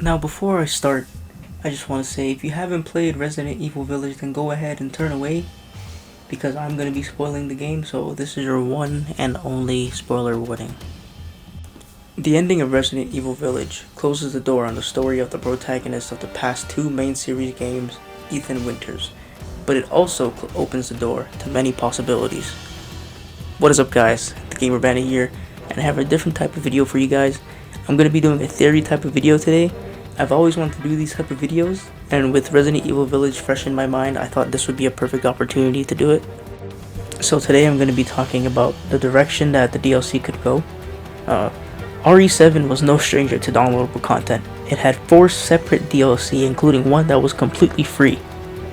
Now, before I start, I just want to say if you haven't played Resident Evil Village, then go ahead and turn away because I'm going to be spoiling the game, so this is your one and only spoiler warning. The ending of Resident Evil Village closes the door on the story of the protagonist of the past two main series games, Ethan Winters, but it also opens the door to many possibilities. What is up, guys? The Gamer Bandit here, and I have a different type of video for you guys. I'm going to be doing a theory type of video today. I've always wanted to do these type of videos, and with Resident Evil Village fresh in my mind, I thought this would be a perfect opportunity to do it. So today I'm going to be talking about the direction that the DLC could go. RE7 was no stranger to downloadable content. It had 4 separate DLC, including one that was completely free,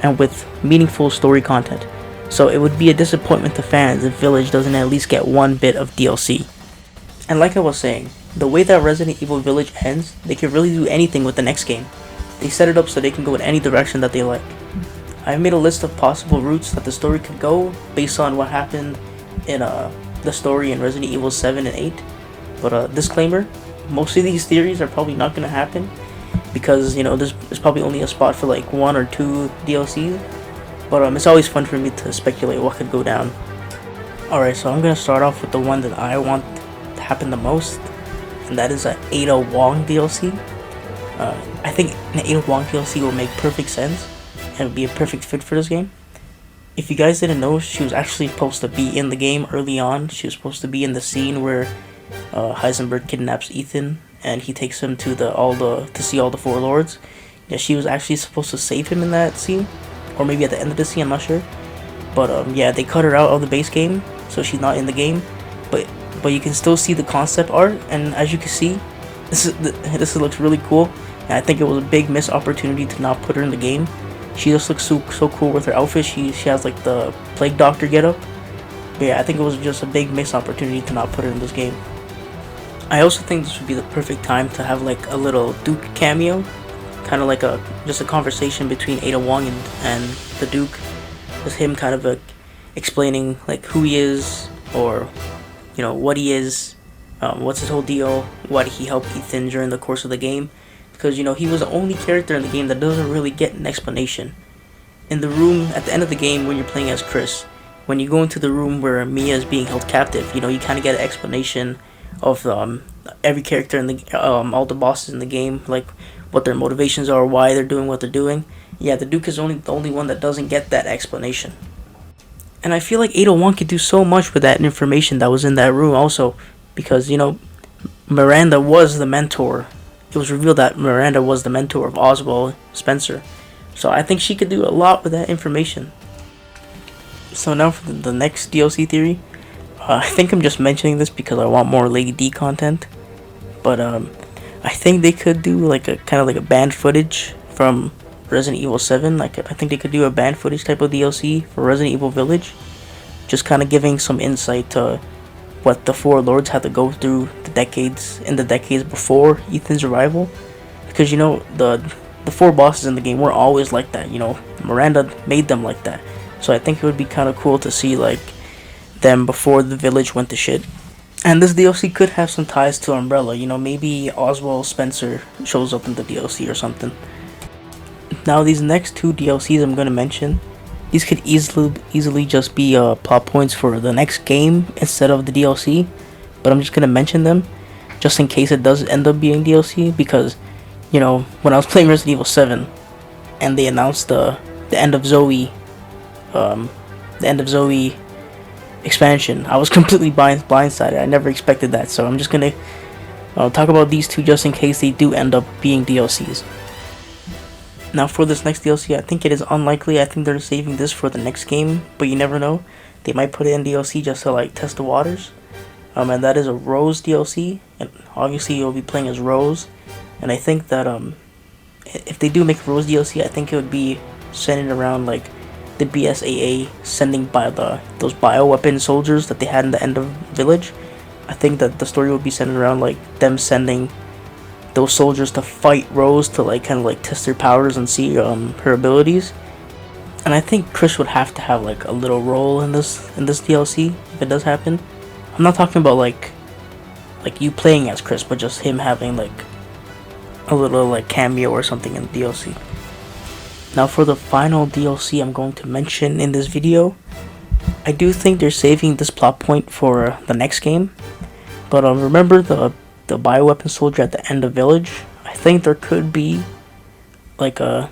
and with meaningful story content. So it would be a disappointment to fans if Village doesn't at least get one bit of DLC. And like I was saying, the way that Resident Evil Village ends, they can really do anything with the next game. They set it up so they can go in any direction that they like. I made a list of possible routes that the story could go based on what happened in the story in Resident Evil 7 and 8. But disclaimer, most of these theories are probably not going to happen because, there's probably only a spot for like 1 or 2 DLCs. But it's always fun for me to speculate what could go down. Alright, so I'm going to start off with the one that I want to happen the most, and that is an Ada Wong DLC. I think an Ada Wong DLC will make perfect sense and be a perfect fit for this game. If you guys didn't know, she was actually supposed to be in the game early on. She was supposed to be in the scene where Heisenberg kidnaps Ethan and he takes him to see all the four lords. Yeah, she was actually supposed to save him in that scene, or maybe at the end of the scene, I'm not sure. But yeah, they cut her out of the base game, so she's not in the game. But you can still see the concept art, and as you can see, this looks really cool. And I think it was a big missed opportunity to not put her in the game. She just looks so cool with her outfit. She has like the Plague Doctor getup. But yeah, I think it was just a big missed opportunity to not put her in this game. I also think this would be the perfect time to have like a little Duke cameo, kind of like just a conversation between Ada Wong and the Duke, with him kind of explaining like who he is, or what he is, what's his whole deal, why did he help Ethan during the course of the game, because he was the only character in the game that doesn't really get an explanation. In the room at the end of the game when you're playing as Chris, when you go into the room where Mia is being held captive, you kind of get an explanation of every character in the all the bosses in the game, like what their motivations are, why they're doing what they're doing. Yeah, the Duke is the only one that doesn't get that explanation. And I feel like Ada Wong could do so much with that information that was in that room also, because Miranda was the mentor. It was revealed that Miranda was the mentor of Oswald Spencer, so I think she could do a lot with that information. So now for the next DLC theory. I think I'm just mentioning this because I want more Lady D content, but I think they could do like a kind of like a banned footage from Resident Evil 7. Like I think they could do a banned footage type of DLC for Resident Evil Village, just kind of giving some insight to what the four lords had to go through the decades before Ethan's arrival, because the four bosses in the game were always like that. Miranda made them like that, so I think it would be kind of cool to see like them before the village went to shit. And this DLC could have some ties to Umbrella. Maybe Oswald Spencer shows up in the DLC or something. Now these next 2 DLCs I'm going to mention, these could easily just be plot points for the next game instead of the DLC, but I'm just going to mention them just in case it does end up being DLC, because when I was playing Resident Evil 7 and they announced the end of Zoe expansion, I was completely blindsided. I never expected that, so I'm just gonna talk about these 2 just in case they do end up being DLCs. Now for this next DLC, I think it is unlikely. I think they're saving this for the next game, but you never know. They might put it in DLC just to like test the waters. And that is a Rose DLC, and obviously you'll be playing as Rose. And I think that if they do make Rose DLC, I think it would be centered around like the BSAA sending by those bioweapon soldiers that they had in the end of Village. I think that the story would be centered around like them sending those soldiers to fight Rose to like kind of like test their powers and see her abilities. And I think Chris would have to have like a little role in this DLC if it does happen. I'm not talking about like you playing as Chris, but just him having like a little like cameo or something in the DLC. Now for the final DLC I'm going to mention in this video, I do think they're saving this plot point for the next game. But remember the bioweapon soldier at the end of Village? I think there could be like an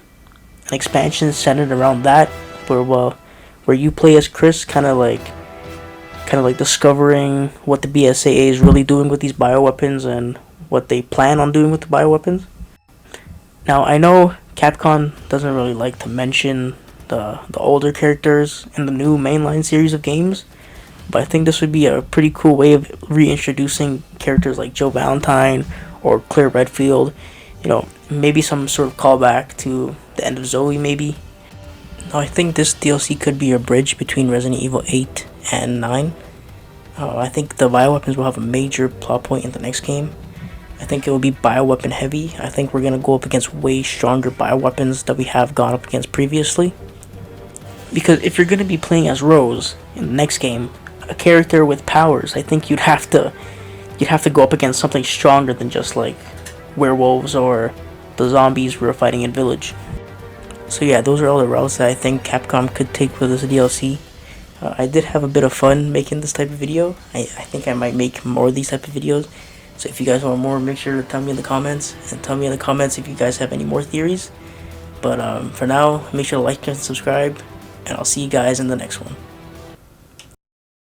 expansion centered around that, where you play as Chris, kind of like discovering what the BSAA is really doing with these bioweapons and what they plan on doing with the bioweapons. Now I know Capcom doesn't really like to mention the older characters in the new mainline series of games, but I think this would be a pretty cool way of reintroducing characters like Joe Valentine or Claire Redfield. You know, maybe some sort of callback to the end of Zoe, maybe. Now, I think this DLC could be a bridge between Resident Evil 8 and 9. I think the bioweapons will have a major plot point in the next game. I think it will be bioweapon heavy. I think we're going to go up against way stronger bioweapons that we have gone up against previously. Because if you're going to be playing as Rose in the next game, a character with powers, I think you'd have to go up against something stronger than just like werewolves or the zombies we were fighting in Village. So yeah, those are all the routes that I think Capcom could take with this DLC. I did have a bit of fun making this type of video. I think I might make more of these type of videos. So if you guys want more, make sure to tell me in the comments. And tell me in the comments if you guys have any more theories. But for now, make sure to like and subscribe. And I'll see you guys in the next one.